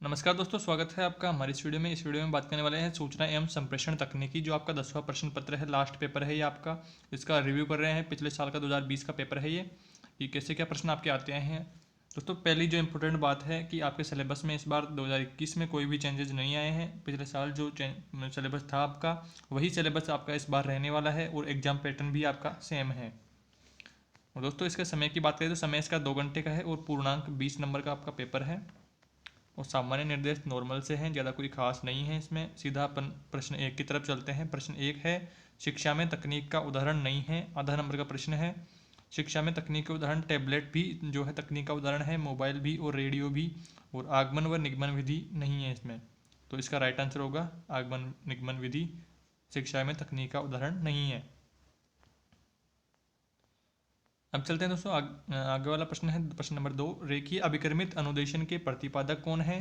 नमस्कार दोस्तों, स्वागत है आपका हमारी इस वीडियो में। इस वीडियो में बात करने वाले हैं सूचना एवं संप्रेषण तकनीकी, जो आपका 10वां प्रश्न पत्र है, लास्ट पेपर है ये आपका। इसका रिव्यू कर रहे हैं, पिछले साल का 2020 का पेपर है ये कैसे क्या प्रश्न आपके आते हैं। दोस्तों पहली जो इम्पोर्टेंट बात है कि आपके सिलेबस में इस बार 2021 में कोई भी चेंजेस नहीं आए हैं। पिछले साल जो सिलेबस था आपका, वही सिलेबस आपका इस बार रहने वाला है और एग्जाम पैटर्न भी आपका सेम है। और दोस्तों इसके समय की बात करें तो समय इसका 2 घंटे का है और पूर्णांक 20 नंबर का आपका पेपर है। और सामान्य निर्देश नॉर्मल से हैं, ज़्यादा कोई खास नहीं है इसमें। सीधा अपन प्रश्न 1 की तरफ चलते हैं। प्रश्न 1 है, शिक्षा में तकनीक का उदाहरण नहीं है। आधा नंबर का प्रश्न है। शिक्षा में तकनीक का उदाहरण टैबलेट भी जो है तकनीक का उदाहरण है, मोबाइल भी और रेडियो भी, और आगमन व निगमन विधि नहीं है इसमें। तो इसका राइट आंसर होगा आगमन निगमन विधि शिक्षा में तकनीक का उदाहरण नहीं है। अब चलते हैं दोस्तों आगे वाला प्रश्न है प्रश्न नंबर 2, रेखीय अभिकर्मित अनुदेशन के प्रतिपादक कौन है।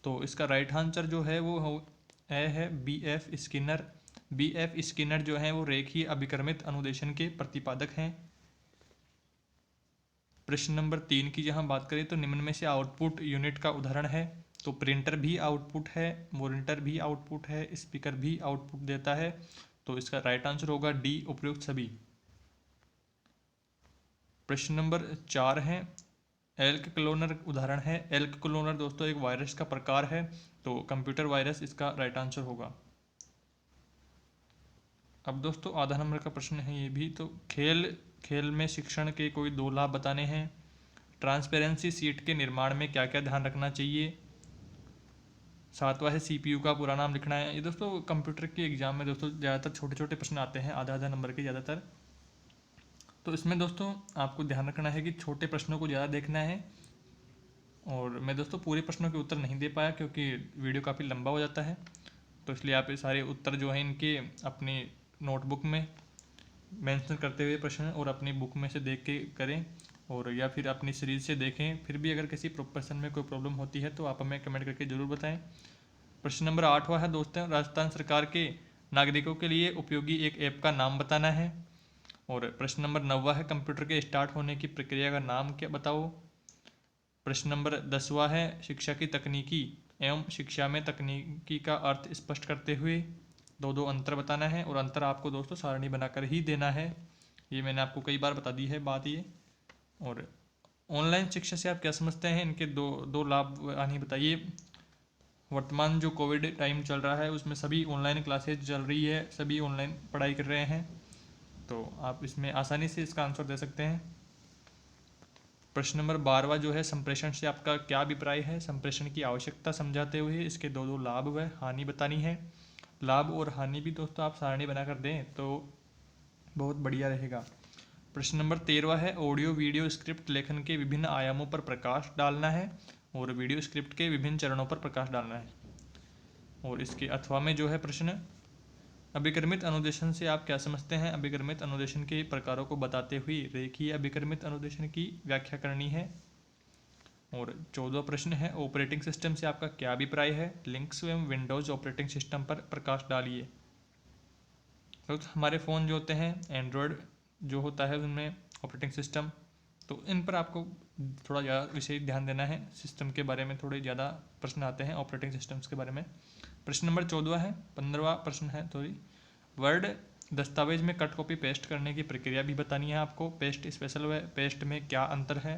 तो इसका राइट आंसर जो है वो ए है B F Skinner. B F Skinner जो है वो रेखीय अभिकर्मित अनुदेशन के प्रतिपादक हैं। प्रश्न नंबर 3 की जहां बात करें तो निम्न में से आउटपुट यूनिट का उदाहरण है। तो प्रिंटर भी आउटपुट है, मॉनिटर भी आउटपुट है, स्पीकर भी आउटपुट देता है। तो इसका राइट आंसर होगा डी, उपयुक्त सभी। प्रश्न नंबर 4 है, एल्क क्लोनर उदाहरण है। एल्क क्लोनर दोस्तों एक वायरस का प्रकार है, तो कंप्यूटर वायरस इसका राइट आंसर होगा। अब दोस्तों आधा नंबर का प्रश्न है ये भी। तो खेल में शिक्षण के कोई 2 लाभ बताने हैं। ट्रांसपेरेंसी सीट के निर्माण में क्या क्या ध्यान रखना चाहिए। 7वां है सीपीयू का पूरा नाम लिखना है। ये दोस्तों कंप्यूटर के एग्जाम में दोस्तों ज़्यादातर छोटे छोटे प्रश्न आते हैं, आधा आधा नंबर के ज़्यादातर। तो इसमें दोस्तों आपको ध्यान रखना है कि छोटे प्रश्नों को ज़्यादा देखना है। और मैं दोस्तों पूरे प्रश्नों के उत्तर नहीं दे पाया क्योंकि वीडियो काफ़ी लंबा हो जाता है, तो इसलिए आप ये सारे उत्तर जो हैं इनके अपनी नोटबुक में मेंशन करते हुए प्रश्न और अपनी बुक में से देख के करें, और या फिर अपनी सीरीज से देखें। फिर भी अगर किसी प्रोफेशन में कोई प्रॉब्लम होती है तो आप हमें कमेंट करके ज़रूर बताएं। प्रश्न नंबर 8वां है दोस्तों, राजस्थान सरकार के नागरिकों के लिए उपयोगी एक ऐप का नाम बताना है। और प्रश्न नंबर 9वां है, कंप्यूटर के स्टार्ट होने की प्रक्रिया का नाम क्या बताओ। प्रश्न नंबर 10वां है, शिक्षा की तकनीकी एवं शिक्षा में तकनीकी का अर्थ स्पष्ट करते हुए 2 अंतर बताना है। और अंतर आपको दोस्तों सारणी बनाकर ही देना है, ये मैंने आपको कई बार बता दी है बात ये। और ऑनलाइन शिक्षा से आप क्या समझते हैं, इनके दो लाभ आनी बताइए। वर्तमान जो कोविड टाइम चल रहा है उसमें सभी ऑनलाइन क्लासेज चल रही है, सभी ऑनलाइन पढ़ाई कर रहे हैं, तो आप इसमें आसानी से इसका आंसर दे सकते हैं। प्रश्न नंबर 12वां जो है, संप्रेषण से आपका क्या अभिप्राय है। संप्रेषण की आवश्यकता समझाते हुए इसके 2 लाभ व हानि बतानी है। लाभ और हानि भी दोस्तों आप सारणी बनाकर दें तो बहुत बढ़िया रहेगा। प्रश्न नंबर 13वां है, ऑडियो वीडियो स्क्रिप्ट लेखन के विभिन्न आयामों पर प्रकाश डालना है और वीडियो स्क्रिप्ट के विभिन्न चरणों पर प्रकाश डालना है। और इसके अथवा में जो है प्रश्न, अभिकर्मित अनुदेशन से आप क्या समझते हैं। अभिकर्मित अनुदेशन के प्रकारों को बताते हुए रेखीय अभिकर्मित अनुदेशन की व्याख्या करनी है। और 14वां प्रश्न है, ऑपरेटिंग सिस्टम से आपका क्या अभिप्राय है। लिनक्स एवं विंडोज ऑपरेटिंग सिस्टम पर प्रकाश डालिए। तो हमारे फ़ोन जो होते हैं, एंड्रॉयड जो होता है उनमें ऑपरेटिंग सिस्टम, तो इन पर आपको थोड़ा ज़्यादा विशेष ध्यान देना है। सिस्टम के बारे में थोड़े ज़्यादा प्रश्न आते हैं ऑपरेटिंग सिस्टम्स के बारे में। प्रश्न नंबर 14 है, 15वां प्रश्न है वर्ड दस्तावेज में कट कॉपी पेस्ट करने की प्रक्रिया भी बतानी है आपको। पेस्ट स्पेशल व पेस्ट में क्या अंतर है।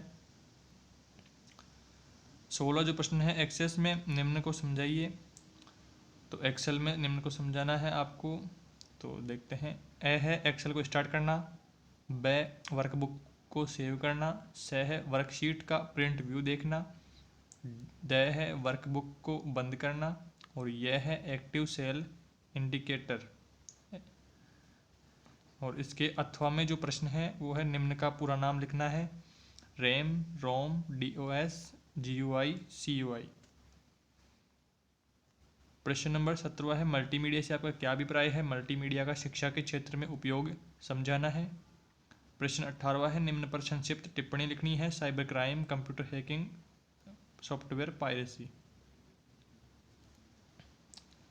16 जो प्रश्न है, एक्सेस में निम्न को समझाइए। तो एक्सेल में निम्न को समझाना है आपको, तो देखते हैं। ए है एक्सेल को स्टार्ट करना, ब वर्कबुक को सेव करना, स है वर्कशीट का प्रिंट व्यू देखना, द है वर्कबुक को बंद करना, और यह है एक्टिव सेल इंडिकेटर। और इसके अथवा में जो प्रश्न है वो है, निम्न का पूरा नाम लिखना है। रैम, रोम, DOS, GUI, CUI। प्रश्न नंबर 17 है, मल्टीमीडिया से आपका क्या अभिप्राय है। मल्टीमीडिया का शिक्षा के क्षेत्र में उपयोग समझाना है। प्रश्न 18 है, निम्न पर संक्षिप्त टिप्पणी लिखनी है। Cyber crime, computer hacking, software piracy.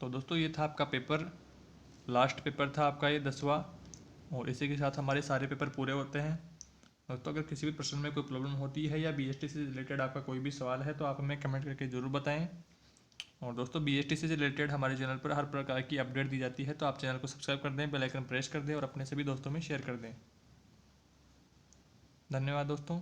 तो दोस्तों ये था आपका पेपर, लास्ट पेपर था आपका ये 10वां, और इसी के साथ हमारे सारे पेपर पूरे होते हैं। दोस्तों अगर किसी भी प्रश्न में कोई प्रॉब्लम होती है या BST से रिलेटेड आपका कोई भी सवाल है तो आप हमें कमेंट करके ज़रूर बताएं। और दोस्तों BSTC से रिलेटेड हमारे चैनल पर हर प्रकार की अपडेट दी जाती है, तो आप चैनल को सब्सक्राइब कर दें, बेल आइकन प्रेस कर दें और अपने सभी दोस्तों में शेयर कर दें। धन्यवाद दोस्तों।